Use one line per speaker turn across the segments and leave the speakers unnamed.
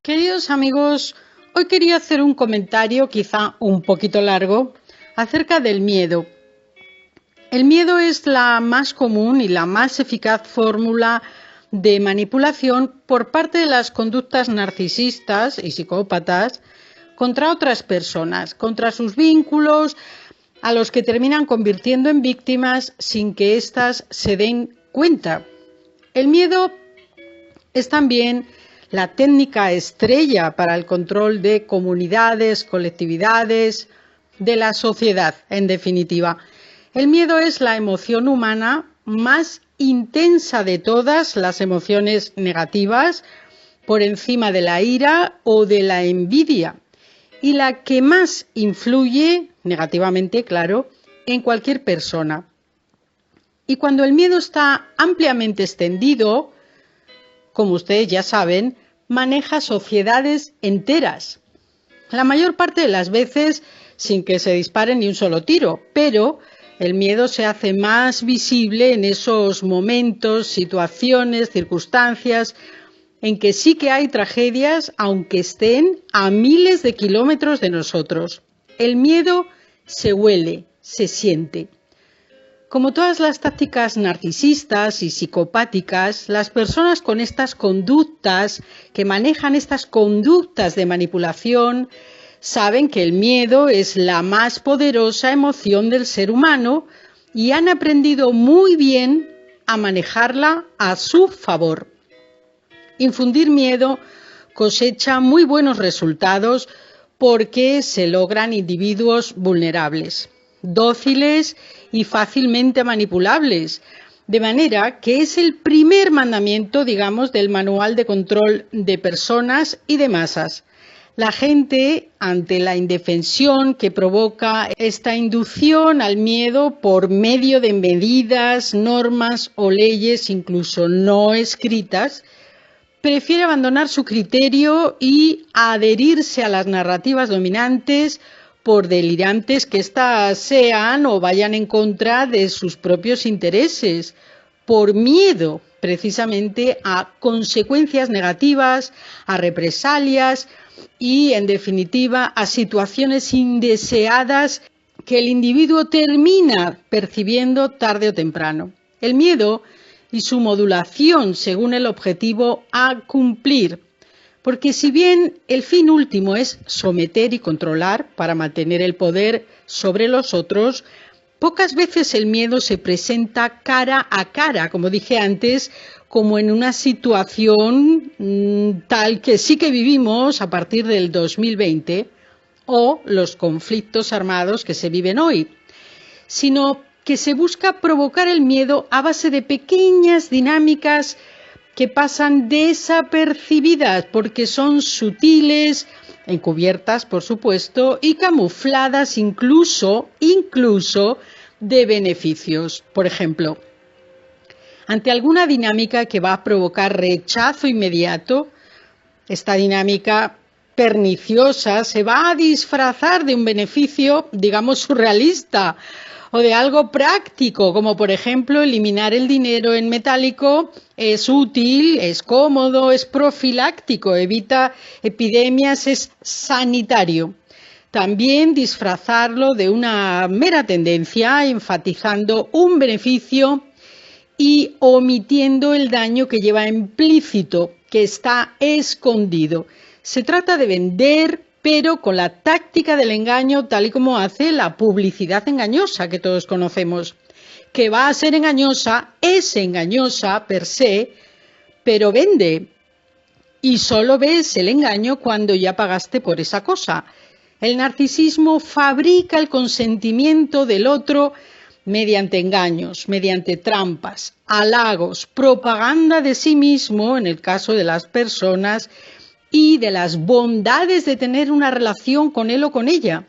Queridos amigos, hoy quería hacer un comentario quizá un poquito largo acerca del miedo. El miedo es la más común y la más eficaz fórmula de manipulación por parte de las conductas narcisistas y psicópatas contra otras personas, contra sus vínculos, a los que terminan convirtiendo en víctimas sin que éstas se den cuenta. El miedo es también la técnica estrella para el control de comunidades, colectividades, de la sociedad, en definitiva. El miedo es la emoción humana más intensa de todas las emociones negativas, por encima de la ira o de la envidia, y la que más influye, negativamente, claro, en cualquier persona. Y cuando el miedo está ampliamente extendido, como ustedes ya saben, maneja sociedades enteras. La mayor parte de las veces sin que se dispare ni un solo tiro, pero el miedo se hace más visible en esos momentos, situaciones, circunstancias en que sí que hay tragedias, aunque estén a miles de kilómetros de nosotros. El miedo se huele, se siente. Como todas las tácticas narcisistas y psicopáticas, las personas con estas conductas, que manejan estas conductas de manipulación, saben que el miedo es la más poderosa emoción del ser humano y han aprendido muy bien a manejarla a su favor. Infundir miedo cosecha muy buenos resultados porque se logran individuos vulnerables, dóciles y fácilmente manipulables, de manera que es el primer mandamiento, digamos, del manual de control de personas y de masas. La gente, ante la indefensión que provoca esta inducción al miedo por medio de medidas, normas o leyes, incluso no escritas, prefiere abandonar su criterio y adherirse a las narrativas dominantes, por delirantes que éstas sean o vayan en contra de sus propios intereses, por miedo precisamente a consecuencias negativas, a represalias y, en definitiva, a situaciones indeseadas que el individuo termina percibiendo tarde o temprano. El miedo y su modulación según el objetivo a cumplir. Porque si bien el fin último es someter y controlar para mantener el poder sobre los otros, pocas veces el miedo se presenta cara a cara, como dije antes, como en una situación tal que sí que vivimos a partir del 2020 o los conflictos armados que se viven hoy, sino que se busca provocar el miedo a base de pequeñas dinámicas que pasan desapercibidas porque son sutiles, encubiertas por supuesto, y camufladas incluso de beneficios. Por ejemplo, ante alguna dinámica que va a provocar rechazo inmediato, esta dinámica perniciosa se va a disfrazar de un beneficio, digamos, surrealista, o de algo práctico, como por ejemplo eliminar el dinero en metálico es útil, es cómodo, es profiláctico, evita epidemias, es sanitario. También disfrazarlo de una mera tendencia, enfatizando un beneficio y omitiendo el daño que lleva implícito, que está escondido. Se trata de vender, pero con la táctica del engaño, tal y como hace la publicidad engañosa que todos conocemos, que va a ser engañosa, es engañosa per se, pero vende. Y solo ves el engaño cuando ya pagaste por esa cosa. El narcisismo fabrica el consentimiento del otro mediante engaños, mediante trampas, halagos, propaganda de sí mismo, en el caso de las personas, y de las bondades de tener una relación con él o con ella.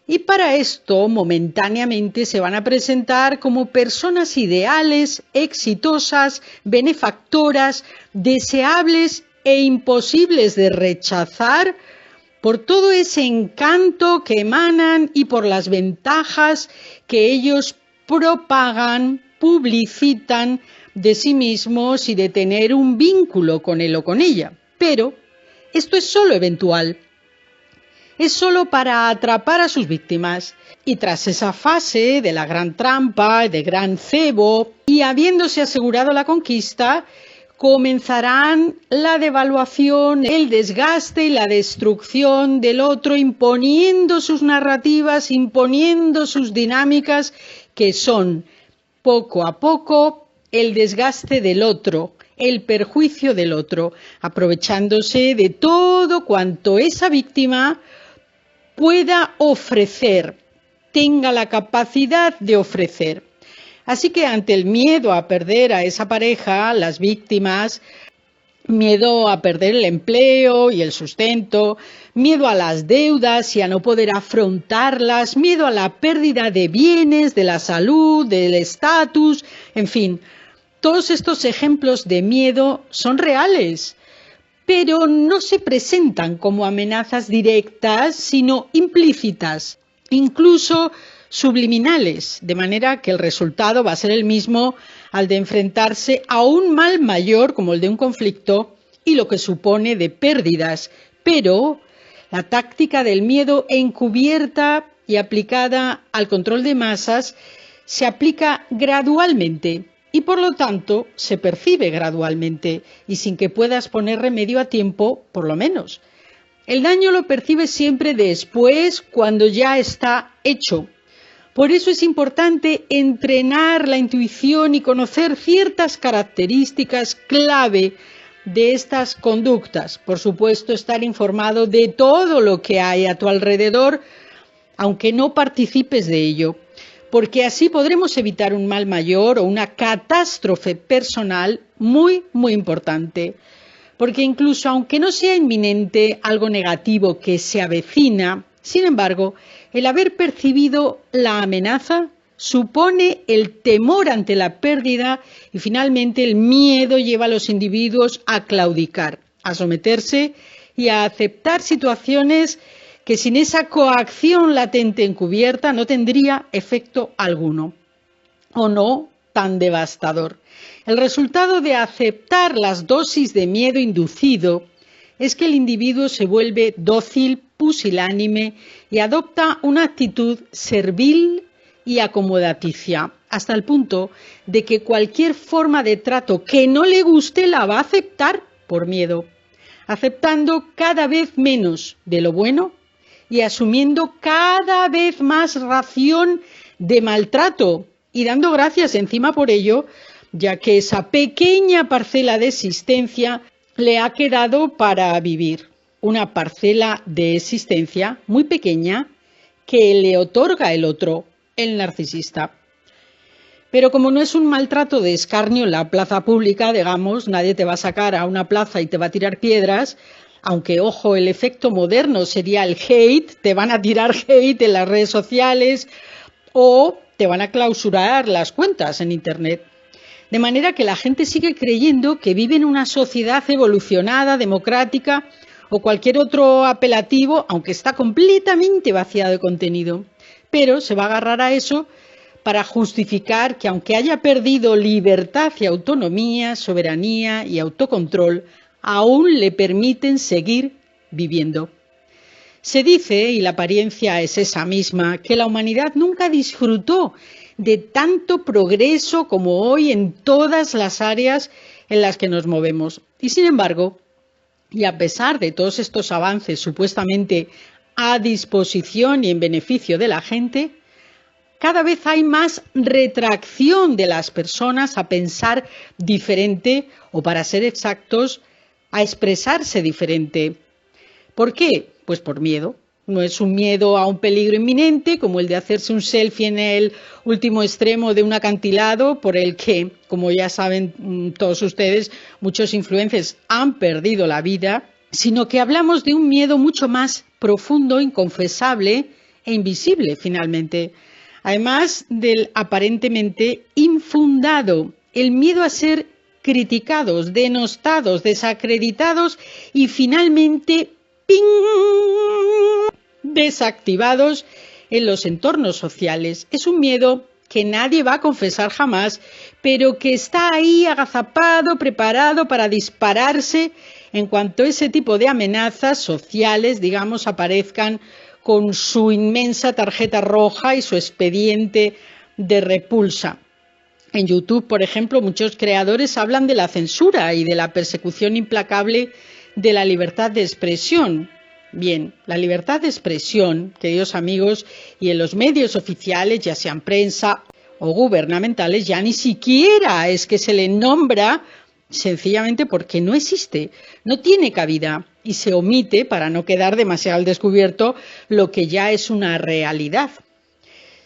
Y para esto, momentáneamente, se van a presentar como personas ideales, exitosas, benefactoras, deseables e imposibles de rechazar por todo ese encanto que emanan y por las ventajas que ellos propagan, publicitan de sí mismos y de tener un vínculo con él o con ella. Pero esto es solo eventual. Es solo para atrapar a sus víctimas. Y tras esa fase de la gran trampa, de gran cebo, y habiéndose asegurado la conquista, comenzarán la devaluación, el desgaste y la destrucción del otro, imponiendo sus narrativas, imponiendo sus dinámicas, que son, poco a poco, el desgaste del otro, el perjuicio del otro, aprovechándose de todo cuanto esa víctima pueda ofrecer, tenga la capacidad de ofrecer. Así que ante el miedo a perder a esa pareja, las víctimas, miedo a perder el empleo y el sustento, miedo a las deudas y a no poder afrontarlas, miedo a la pérdida de bienes, de la salud, del estatus, en fin, todos estos ejemplos de miedo son reales, pero no se presentan como amenazas directas, sino implícitas, incluso subliminales, de manera que el resultado va a ser el mismo al de enfrentarse a un mal mayor como el de un conflicto y lo que supone de pérdidas. Pero la táctica del miedo encubierta y aplicada al control de masas se aplica gradualmente y por lo tanto se percibe gradualmente y sin que puedas poner remedio a tiempo, por lo menos. El daño lo percibes siempre después, cuando ya está hecho. Por eso es importante entrenar la intuición y conocer ciertas características clave de estas conductas. Por supuesto, estar informado de todo lo que hay a tu alrededor, aunque no participes de ello, porque así podremos evitar un mal mayor o una catástrofe personal muy, muy importante. Porque incluso aunque no sea inminente algo negativo que se avecina, sin embargo, el haber percibido la amenaza supone el temor ante la pérdida y finalmente el miedo lleva a los individuos a claudicar, a someterse y a aceptar situaciones que sin esa coacción latente encubierta no tendría efecto alguno o no tan devastador. El resultado de aceptar las dosis de miedo inducido es que el individuo se vuelve dócil, pusilánime y adopta una actitud servil y acomodaticia, hasta el punto de que cualquier forma de trato que no le guste la va a aceptar por miedo, aceptando cada vez menos de lo bueno y asumiendo cada vez más ración de maltrato y dando gracias encima por ello, ya que esa pequeña parcela de existencia le ha quedado para vivir. Una parcela de existencia muy pequeña que le otorga el otro, el narcisista. Pero como no es un maltrato de escarnio en la plaza pública, digamos, nadie te va a sacar a una plaza y te va a tirar piedras, aunque, ojo, el efecto moderno sería el hate, te van a tirar hate en las redes sociales o te van a clausurar las cuentas en Internet. De manera que la gente sigue creyendo que vive en una sociedad evolucionada, democrática o cualquier otro apelativo, aunque está completamente vaciado de contenido. Pero se va a agarrar a eso para justificar que aunque haya perdido libertad y autonomía, soberanía y autocontrol, aún le permiten seguir viviendo. Se dice, y la apariencia es esa misma, que la humanidad nunca disfrutó de tanto progreso como hoy en todas las áreas en las que nos movemos. Y sin embargo, y a pesar de todos estos avances supuestamente a disposición y en beneficio de la gente, cada vez hay más retracción de las personas a pensar diferente o, para ser exactos, a expresarse diferente. ¿Por qué? Pues por miedo. No es un miedo a un peligro inminente como el de hacerse un selfie en el último extremo de un acantilado por el que, como ya saben todos ustedes, muchos influencers han perdido la vida, sino que hablamos de un miedo mucho más profundo, inconfesable e invisible finalmente, además del aparentemente infundado, el miedo a ser criticados, denostados, desacreditados y finalmente ¡ping!, desactivados en los entornos sociales. Es un miedo que nadie va a confesar jamás, pero que está ahí agazapado, preparado para dispararse en cuanto ese tipo de amenazas sociales, digamos, aparezcan con su inmensa tarjeta roja y su expediente de repulsa. En YouTube, por ejemplo, muchos creadores hablan de la censura y de la persecución implacable de la libertad de expresión. Bien, la libertad de expresión, queridos amigos, y en los medios oficiales, ya sean prensa o gubernamentales, ya ni siquiera es que se le nombra, sencillamente porque no existe, no tiene cabida y se omite para no quedar demasiado al descubierto lo que ya es una realidad.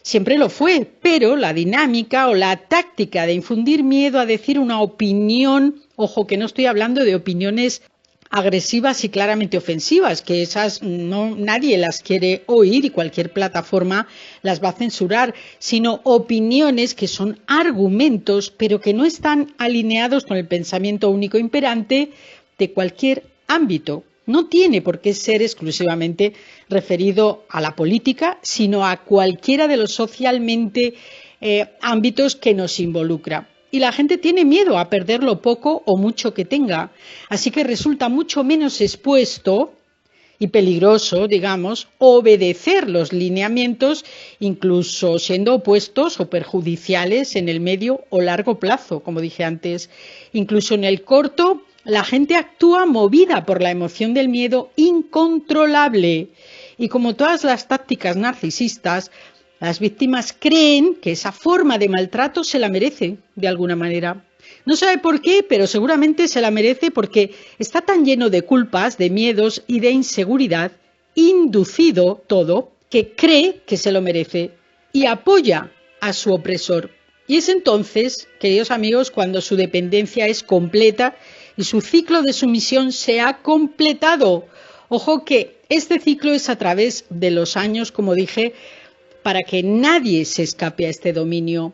Siempre lo fue, pero la dinámica o la táctica de infundir miedo a decir una opinión, ojo que no estoy hablando de opiniones agresivas y claramente ofensivas, que esas nadie las quiere oír y cualquier plataforma las va a censurar, sino opiniones que son argumentos, pero que no están alineados con el pensamiento único imperante de cualquier ámbito. No tiene por qué ser exclusivamente referido a la política, sino a cualquiera de los socialmente ámbitos que nos involucra. Y la gente tiene miedo a perder lo poco o mucho que tenga. Así que resulta mucho menos expuesto y peligroso, digamos, obedecer los lineamientos, incluso siendo opuestos o perjudiciales en el medio o largo plazo, como dije antes. Incluso en el corto, la gente actúa movida por la emoción del miedo incontrolable. Y como todas las tácticas narcisistas, las víctimas creen que esa forma de maltrato se la merece de alguna manera. No sabe por qué, pero seguramente se la merece porque está tan lleno de culpas, de miedos y de inseguridad, inducido todo, que cree que se lo merece y apoya a su opresor. Y es entonces, queridos amigos, cuando su dependencia es completa y su ciclo de sumisión se ha completado. Ojo que este ciclo es a través de los años, como dije, para que nadie se escape a este dominio.